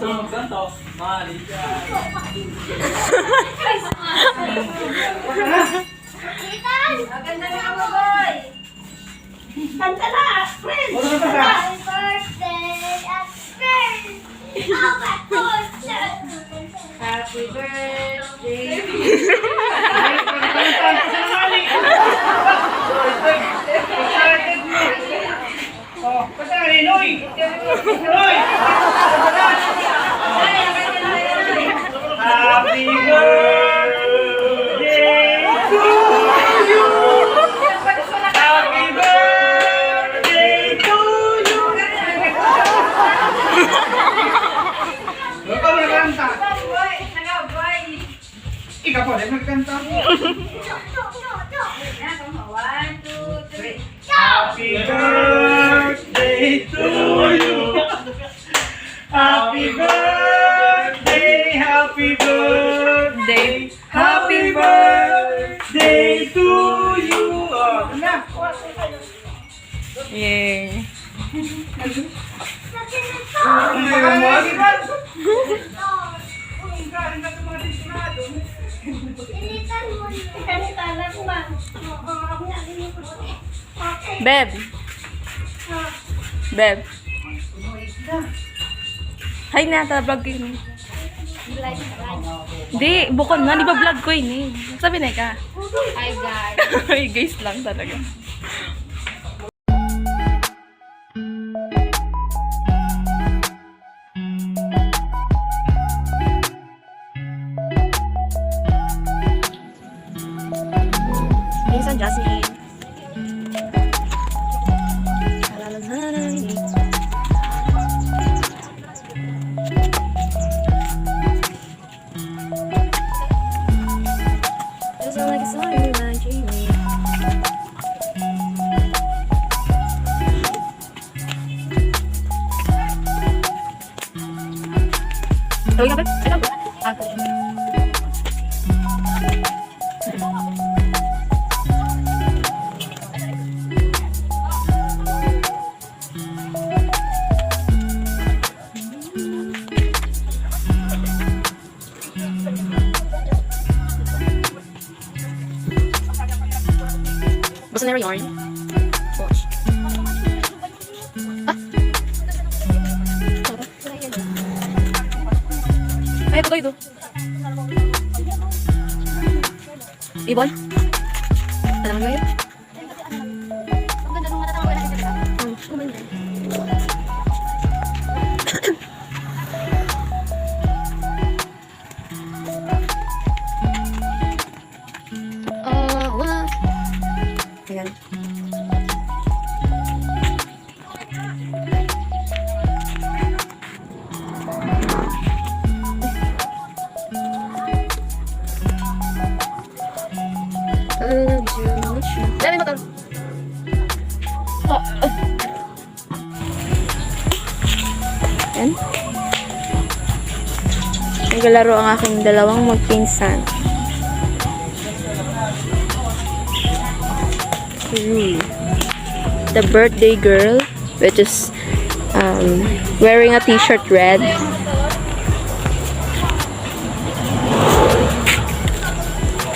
Sunog ganto. Mali ka. Maganda na ako, boy. Kanta na, friend. Happy birthday, Happy birthday. Oh, pasali, Noy! Noy! Happy birthday to you! Happy birthday to you! Ikaw mo nagkanta. Ikaw po, nagkanta. 1, 2, 3. Happy birthday to you. Happy birthday, happy birthday, happy birthday to you. Oh, na. Yay. Beb. Beb. Hi na, vlog ko yun. Hindi, bukod na. Di ba vlog ko yun eh. Sabi na ka. Hi, guys. Hi guys lang talaga. Minsan Jasmine. Tawag ka ba? Ako. Basta na yarn. Watch. Ay, ito ito. Ibon? Alam mo yun? Ang ganda nung matatawa na kita. Wow. Ayan. Dami motor. Ayan. Naglalaro ang aking dalawang magpinsan. The birthday girl, which is wearing a t-shirt red.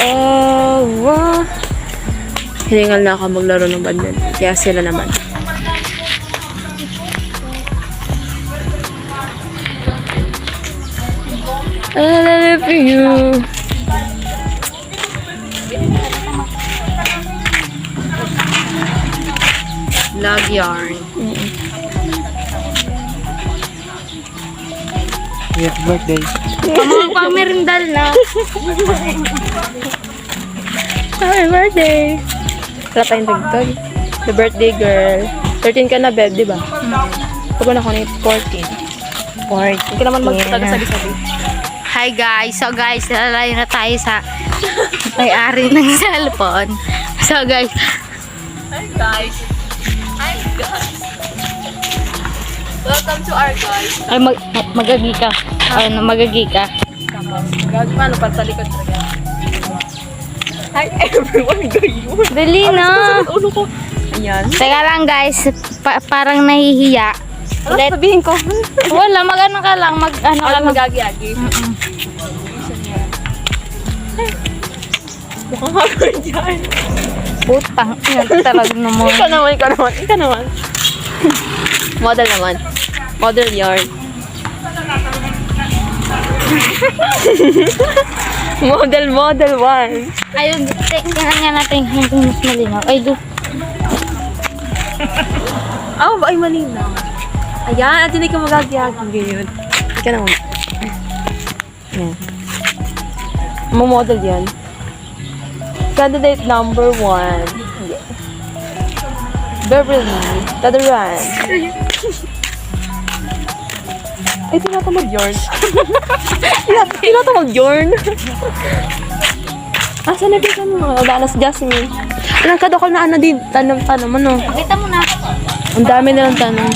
Oh, wow. Hiningal na ako maglaro ng badminton. Kaya sila naman. I love you. Log yarn. Happy birthday. Pang merindal na. Happy birthday. Wala tayong dagdag. The birthday girl. 13 ka na, Beb, di ba? Pag na ako na 14. 14. Hindi ka naman magtagsabi-sabi. Hi guys. So guys, lalay na tayo sa may-ari ng cellphone. So guys. Hi guys. Hi guys. Welcome to our guys. Ay, magagi ka. Ay, magagi ka. Paano pag sa likod talaga? Hi everyone, gayon. Dali na. Ulo ko. Ayan. Teka lang guys, parang nahihiya. Ano Let- sabihin ko? Wala, mag-ano ka lang, mag-ano ka Ano lang. magagi-agi? Mukhang awkward yan. Putang, yan talaga naman. Ikaw naman. Model naman. Model yarn. model one. Ayun, tingnan nga natin yung mas malinaw. Ay, Ay malinaw. Ayan, at hindi ka magagi-agi ngayon. Ika naman. Yan. Model yan. Candidate number 1. Yeah. Beverly Tadaran. Ay, tinatamad yarn. Tinatamad yarn. Asa na dito mo? Wala na si Jasmine. Anong kadokol na ano din? Tanong ano? pakita mo na. Ang dami nilang tanong.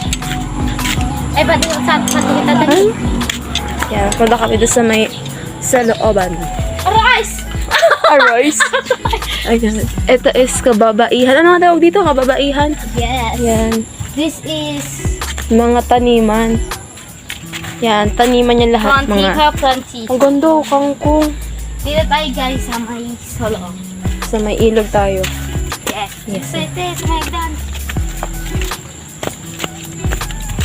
Ay, pati kita dali. Yan, punta kami doon sa looban. Arise! Aroys. Ayan. Ito is kababaihan. Ano nga tawag dito? Kababaihan? Yes. Yan. This is Mga taniman. Yan, taniman niya lahat. plantika, plantika. Ang ganda, kangkong. Dito tayo guys sa may solo. Sa may ilog tayo. Yes. Yes. Excited, my God.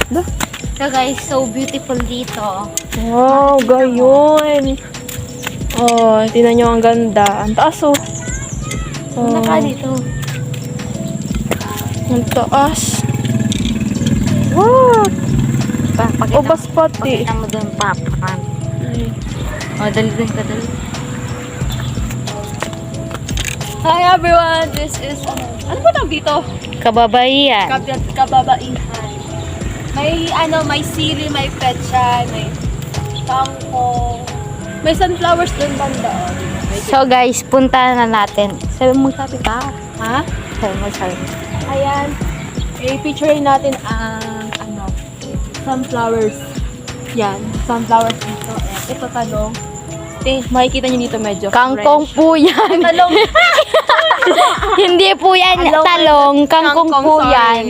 Ba? So guys, so beautiful dito. Wow, gayon. Oh, tingnan nyo ang ganda. Ang taas, oh. Ano ka dito? Ang taas. Wow. Pakita, Ubas pati. pakita mo doon, papakan. O, dali doon ka, dali. Hi everyone, this is ano ba tawag dito? Kababaihan. Kababaihan. May sili, may petsa, may kangkong. May sunflowers dun banda. So guys, punta na natin. Sabi mo, sabi ka. Ha? Sabi mo, sabi mo. Ayan. I-picturein natin ang sunflowers. Yan, sunflowers dito. Ito talong. Makikita nyo dito medyo Kangkong fresh. po yan. Talong. Hindi po yan talong. Kangkong po sorry. yan.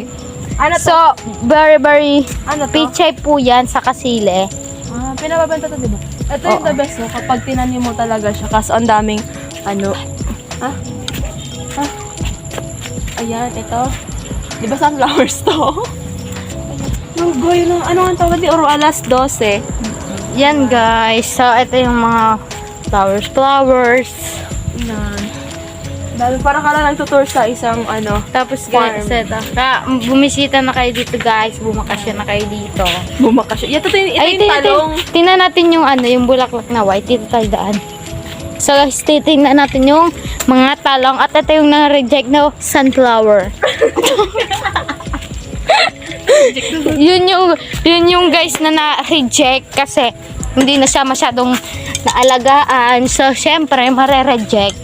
Ano to? So, very Ano to? pichay po yan sa kasile. Pinababenta to, diba? Ito yung Oo. the best, no? Kapag tinanim mo talaga siya. Kasi ang daming, Ayan, ito. Di ba sunflowers to? Ang goy ng, ano ang tawag di? Oro alas 12. Yan guys. So, ito yung mga flowers. Yan. Dahil para ka lang nagtutour sa isang, Tapos Farm. guys, ito. Bumisita na kayo dito guys. Bumakasyon na kayo dito. bumakasyon. Ito yung talong. Tingnan natin yung yung bulaklak na white. Dito tayo daan. So guys, titingnan natin yung mga talong. At ito yung na-reject na sunflower. yun yung guys na na-reject kasi hindi na siya masyadong naalagaan. So, syempre, mare-reject.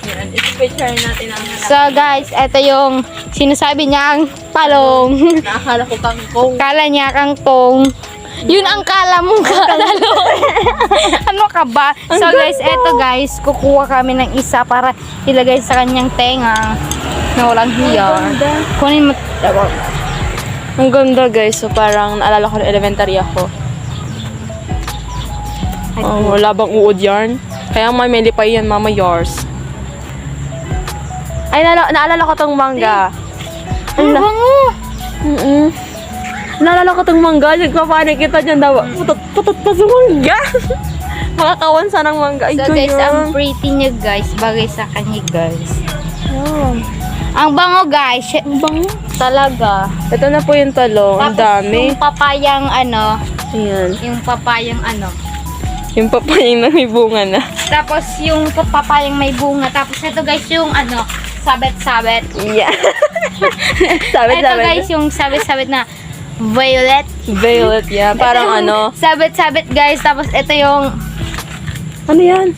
Yan, i-picture natin ang harap. So, guys, ito yung sinasabi niyang talong. Nakakala ko kangkong. Kala niya kangkong. Yun ang kala mong talong. Ano ka ba? So, guys, eto guys, kukuha kami ng isa para ilagay sa kanyang tenga na walang hiya. Kunin mo. Ang ganda guys, so parang naalala ko na elementary ako. Wala bang uod yarn? Kaya may lipay yan, mama yours. Ay, naalala ko tong mangga. Ang bango. Naalala ko tong mangga, nagpapanik kita dyan daw. Putot pa sa mangga. Makakawansa ng mangga. Ay, So, guys, ganyan. ang pretty niya, guys. Bagay sa kanya, guys. Yan. Ang bango, guys. Ang bango. Talaga. Ito na po yung talong. Ang dami. yung papayang Ayan. yung papayang Yung papayang na may bunga na. Tapos yung papayang may bunga. Tapos ito guys yung sabit-sabit. Yeah. Sabit, Ito guys yung sabit-sabit na violet. Violet, yeah. Parang Ito yung sabit-sabit guys. Tapos ito yung Ano yan?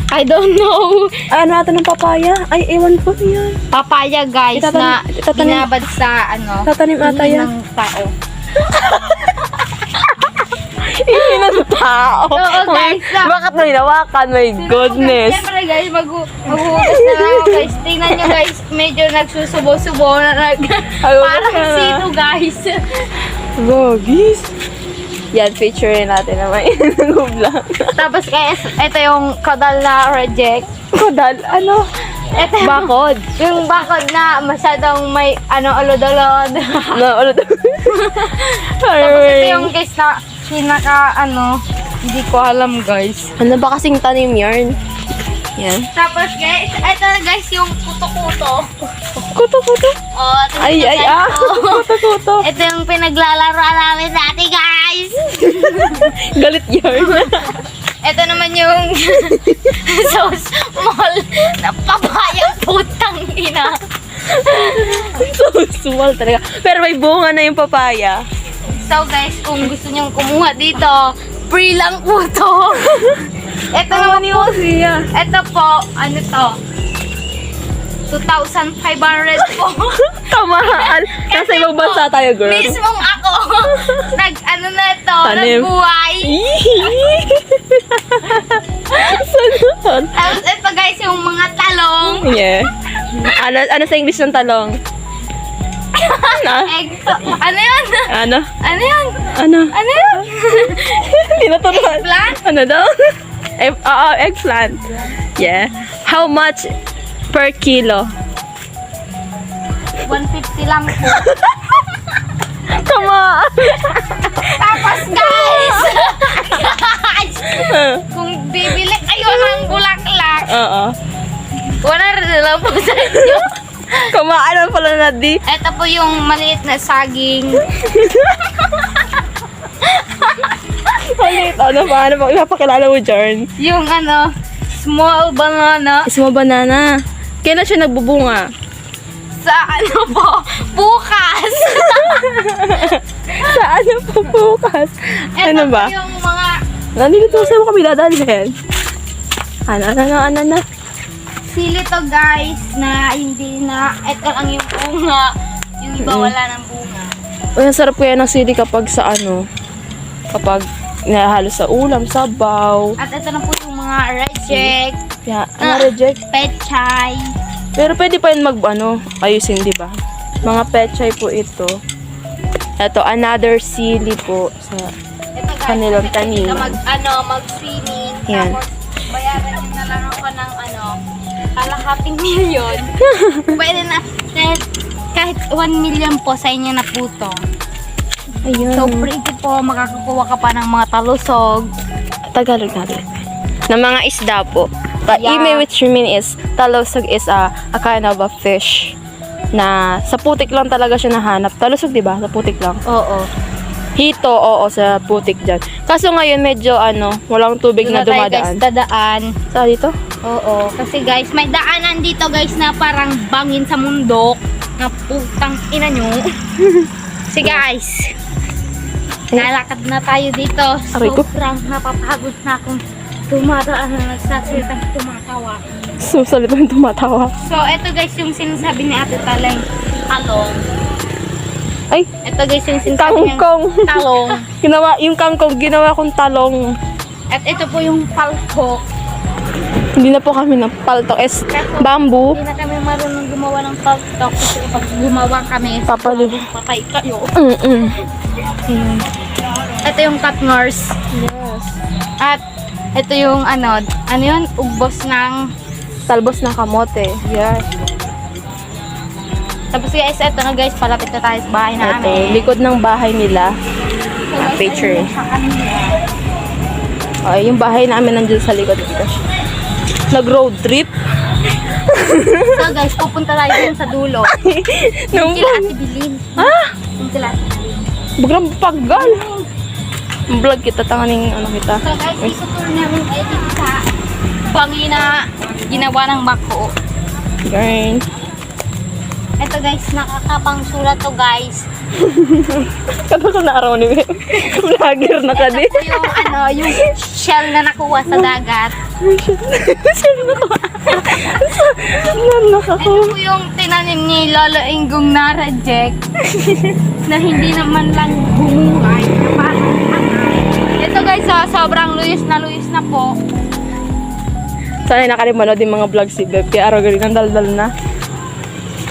I don't know. Ano natin ng papaya? Ay, ewan ko yan. Papaya guys na Itatanim- binabad sa Tatanim ata hihing yan. ng tao. Hindi na tao. Oo, guys. Bakit mo hinawakan? My goodness. Siyempre guys, maghuhugas na lang ako guys. Tingnan nyo guys, medyo nagsusubo-subo na parang sino guys. Gogis. Yan, featurein natin naman yung vlog. Tapos guys, ito yung kadal na reject. Kodal, ano? Ito yung, Bakod. yung bakod na masyadong may ulod-ulod. Na, ano daw? Tapos ito yung guys na pinaka hindi ko alam guys. Ano ba kasing tanim yarn? Yan. Tapos guys, ito guys yung kuto-kuto. Kuto-kuto. Oh, Ay, ay, ah. Kuto-kuto. Ito yung pinaglalaroan namin dati guys. Galit yarn. Ito naman yung so small na papayang putang ina. So small talaga. Pero may bunga na yung papaya. So guys, kung gusto nyong kumuha dito, free lang po to. Ito naman po, ito po, ano to? 2,500 po. Kamaan. Nasa ibang bansa tayo, girl. Mismong ako, na ito, Tanim. nagbuhay. Sunod. Tapos ito guys, yung mga talong. Yeah. Ano sa English ng talong? Ano? Ano yan? Ano? Ano yan? Ano? Ano yan? Hindi naturuan. Eggplant? Ano daw? Eggplant. Yeah. How much per kilo? 150 lang po. Come on! Tapos guys, kung bibili kayo ng bulaklak, Oo. 100 na lang po sa inyo. Kumaan pala na di. Ito po yung maliit na saging. Palit. Ano ba? Ano ba? Ipapakilala mo, Jarn? Yung small banana. Ismo banana. Kailan siya nagbubunga? Sa po, bukas. Sa ano po bukas? Ito Ano po ba? yung mga, Nandito sa mo kami dadalhin. Ano? sili to guys, na hindi na, ito lang yung bunga. Yung iba wala ng bunga. Uy, ang sarap kaya ng sili kapag sa kapag nahalo sa ulam, sabaw. At ito na po yung mga reject, Kaya, reject. pechay. Pero pwede pa yun ayusin, di ba? Mga pechay po ito. Ito, another sili po sa Ito guys, kanilang pwede tanim. ka mag-swimming. Yan. Tapos, bayaran nyo na lang ako ng kalahating milyon. Pwede na, kahit 1 million po sa inyo na po to. Ayun. So, pretty po, makakakuha ka pa ng mga talusog. Tagalog natin. Na mga isda po. Yeah. Ime which mean is, talusog is a kind of a fish na sa putik lang talaga siya nahanap. Talusog, di ba? Sa putik lang. Oo. Hito, oo, sa putik dyan. Kaso ngayon, medyo walang tubig na Doon tayo guys dumadaan. dadaan. Sa dito? Oo. Kasi guys, may daanan dito guys na parang bangin sa mundok. Na putang ina nyo. So guys, nalakad na tayo dito. Aray ko. Sobrang napapagod na akong tumadaan na nagsasalitang tumatawa. Susalit ang tumatawa. So, eto guys yung sinasabi ni Ate Taleng, talong. Ay, Eto guys yung sinasabi niyang kangkong. talong. Yung kangkong, ginawa kong talong. At ito po yung paltok. Hindi na po kami ng paltok. Es bamboo. Hindi na kami marunong gumawa ng paltok kasi kapag gumawa kami, Papalib. patay kayo. Mm-mm. Ito yung katngars. Yes. At ito yung ano yun? Ugbos ng... Talbos ng kamote. Yes. Tapos guys, ito na guys, palapit na tayo sa bahay Ito, namin. likod ng bahay nila. So, guys, picture. ayun yung sa kanila. Ay, yung bahay namin nandun sa likod. Nag-road trip. So guys, pupunta tayo dun sa dulo. Nung Sila Ate Bilin. Ah! Yung sila Ate Bilin. Bagram paggal. Vlog kita, tanganing kita. So guys, isutur namin kayo dito sa bangi na ginawa ng bako. Girl. Ito guys, nakakapang sulat to guys. Kata ko na araw ni vlogger na ka di. Ito yung yung shell na nakuha sa dagat. Ito po yung tinanim ni Lolo Inggong na reject. Na hindi naman lang bumungay. Na parang anay. Ito guys, sobrang luyos na po. Sana nakalimutan din mga vlog si Beb. Kaya araw galing ang daldal na.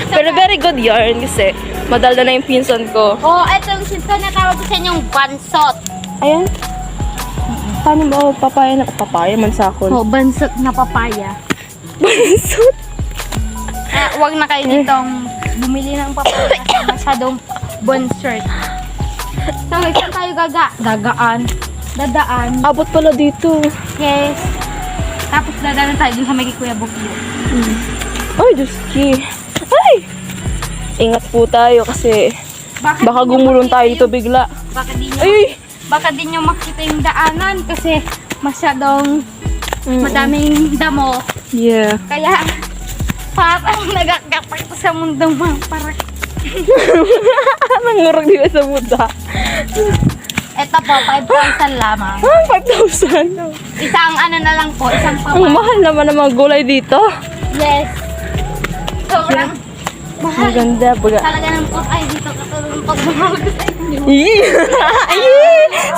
Pero very good yarn kasi madaldal na yung pinsan ko. Oh, eto yung natawag ko sa inyong bansot. Ayan. Paano ba papaya na? Papaya man sa akin. Oh, bansot na papaya. Bansot? Wag na kayo ditong bumili ng papaya kasi masyadong bansot. So guys, saan tayo dadaan? Abot pala dito. Yes. Tapos dadaan tayo dun sa may Kuya Bukyo. Ay, Diyos ki. Ay! Ingat po tayo kasi baka gumulong tayo dito bigla. Baka di nyo makita yung daanan kasi masyadong madaming damo. Yeah. Kaya parang nagkakapak sa mundong mga parak. Nangurag dito sa muda. Ito po, 5,000 lamang. 5,000. Isang ano na lang po, isang Ang papa. mahal naman ng mga gulay dito. Yes. Sobrang mahal. Maganda. Baga. Talaga ng pot ay dito katulong pagmamahal ko sa inyo. Ay!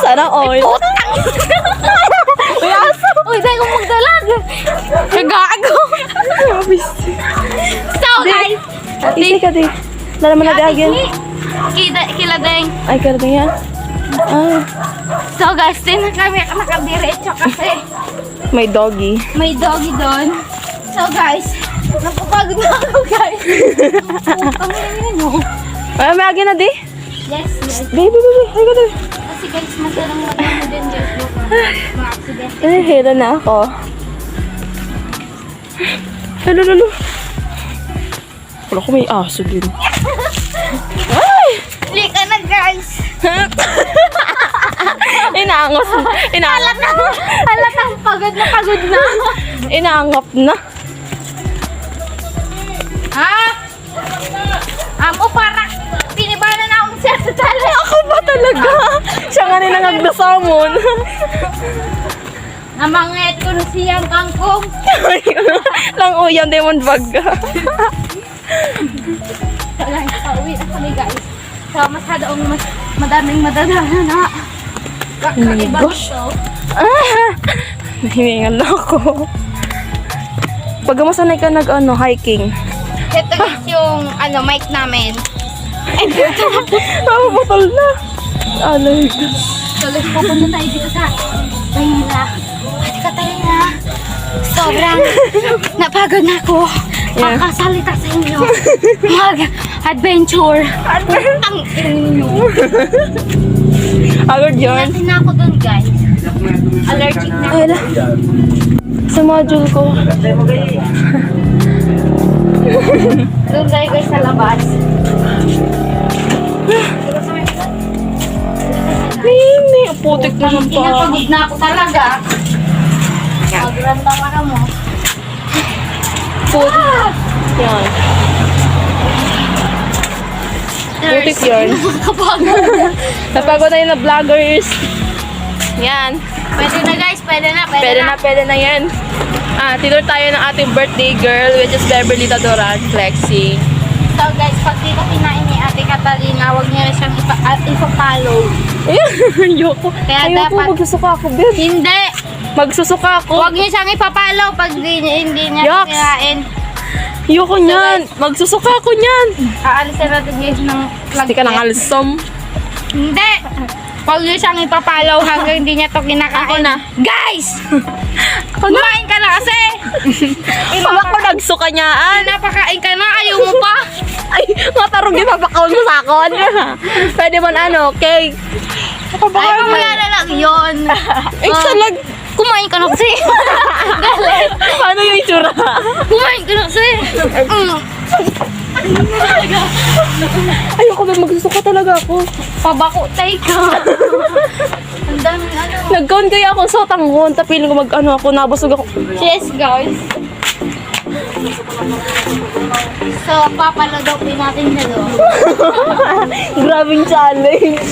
Sana all. Uy, aso! Uy, dahil kong magdalag. Kagago. So, guys. Isi ka di. Lala mo na dahil. Kila deng. Ay, kaya yan. Ah, So, guys, din kami nakadiretso kasi may doggy. may doggy doon. So, guys, napapagod na ako, guys. Ang hingin nyo. Ay, may agi na di. Yes, yes. Baby. Ay, ka di. Kasi guys, masyadong madami din, guys. Mga accident. Hira na ako. Lalo. Wala ko may aso din. Ay! Lika na, guys. Inaangos. Halatang pagod na. Inaangap na. Ha? Amo, parang pinibana na akong siya sa tali. Ako ba talaga? Siya nga rin nangagdasamon. Namangit ko na siyang kangkong. Lang uyang demon bag. So, guys, pauwi na kami, guys. So, masyadong madaming madadaanan na. Kakaiba Gosh. ito. Nahiningan na ako. Pag masanay ka hiking. Ito guys yung mic namin. Napapatol na. Alay. So guys, pupunta tayo dito sa Manila. At Katarina, sobrang napagod na ako. Yeah. Makasalita sa inyo. Mag-adventure. Ang inyo. Agad yun. Natin na ako dun, guys. Allergic na ako. Sa module ko. Doon tayo guys sa labas. Mimi, putik na ng pa. Pinapagod na ako talaga. Magranda ka mo. Putik. Yan. Putik yun. Nakakapagod. Napagod na yun na vloggers. Yan. Pwede na guys, pwede na. Pwede na yan. Tinur tayo ng ating birthday girl, which is Beverly Tadoran, flexing. So guys, pag dito kinain ni Ate Catalina, huwag niyo siyang ipa-follow. Ayoko. Kaya Ayoko, dapat- magsusuka ako, babe. Hindi! Magsusuka ako. Huwag niyo siyang ipa-follow pag hindi niya Yucks. kinain. Ayoko niyan. Magsusuka ako niyan. Aalisin natin guys ng plug. Hindi ka nang alsom. Hindi! Huwag niyo siyang ipapalaw hanggang hindi niya to kinakain. Ako na. Guys! Kumain ka na kasi! Pag ako nagsuka niyaan. Pinapakain ka na, ayaw mo pa! Ay, matarong din mapakaon mo sa akon. Pwede mo cake. Ay, mamaya na lang yun. Ay, salag. Kumain ka na kasi. Galit. Paano yung itsura? Kumain ka na kasi. Ayoko ba magsusuka talaga ako. Pabako tayo ka. Ang daming Nag-count kaya ako sa tanghon. Tapilin ko ako, nabusog ako. Yes, guys. So, papaladopin natin dalawa. Grabing challenge.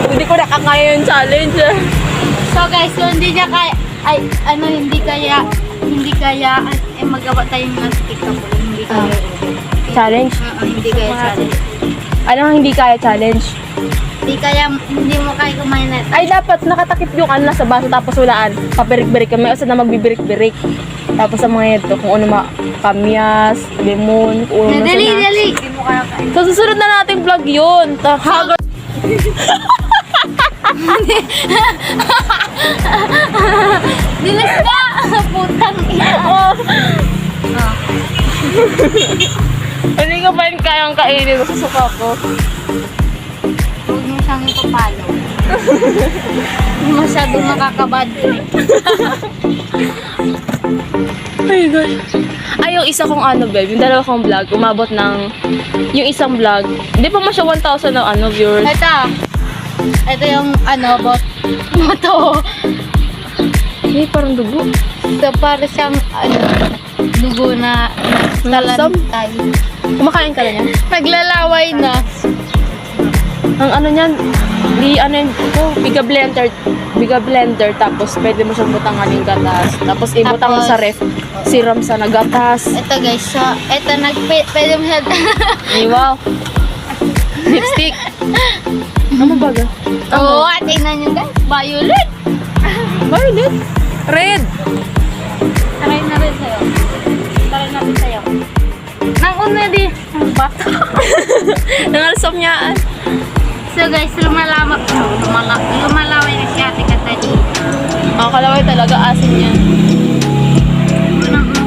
Hindi ko nakakaya yung challenge. So, guys, so hindi niya kaya, hindi kaya, magawa tayo ng stick na po. Hindi kaya. Challenge? Hindi kaya challenge. Anong hindi kaya challenge? Hindi mo kaya kumain na. Ay, dapat nakatakip yung ano nasa baso tapos walaan. Pabirik-birik kami. Asa na magbibirik-birik. Tapos sa mga ito, kung ano kamyas, lemon, kung ano Dali, na. dali. Hindi mo kaya kain. Sa susunod na nating vlog yun. Hagar. Dilis ka! Putang ina. Hindi ko pa rin kayang kainin. Masusuka ko. Huwag mo siyang ipapalo. Hindi masyadong nakakabad trip. Ay, God. Ay, yung isa kong ano, babe, yung dalawa kong vlog, umabot ng, yung isang vlog, hindi pa masya 1,000 na ano, viewers. Ito yung ano, moto. Ay, parang dugo. So, para siyang ano, dugo na talantay. Kumakain ka na yan? Naglalaway na. Ang ano niyan, biga blender, tapos pwede mo siyang butang yung gatas. Tapos ibutang mo sa ref, siram sa nagatas. Ito guys, so, ito pwede mo siya. Ay, wow. Lipstick. Ano ba ga? Oo, tingnan nyo guys, violet. Violet. Red. Try na rin sa'yo. Try natin sa'yo. Nang una di, ang bato. Nangalsam niyaan. So guys, lumalaway na si ate Katali. Ang kalaway talaga, asin niya.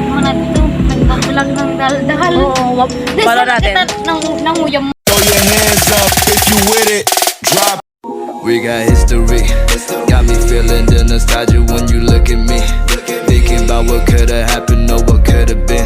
Muna dito, nagbabulang ng dal-dal. Oo, para natin. Nanguyam mo. Throw your hands up if you with it. Drop. We got history. Got me feeling the nostalgia when you look at me. Thinking about what could have happened or what could have been.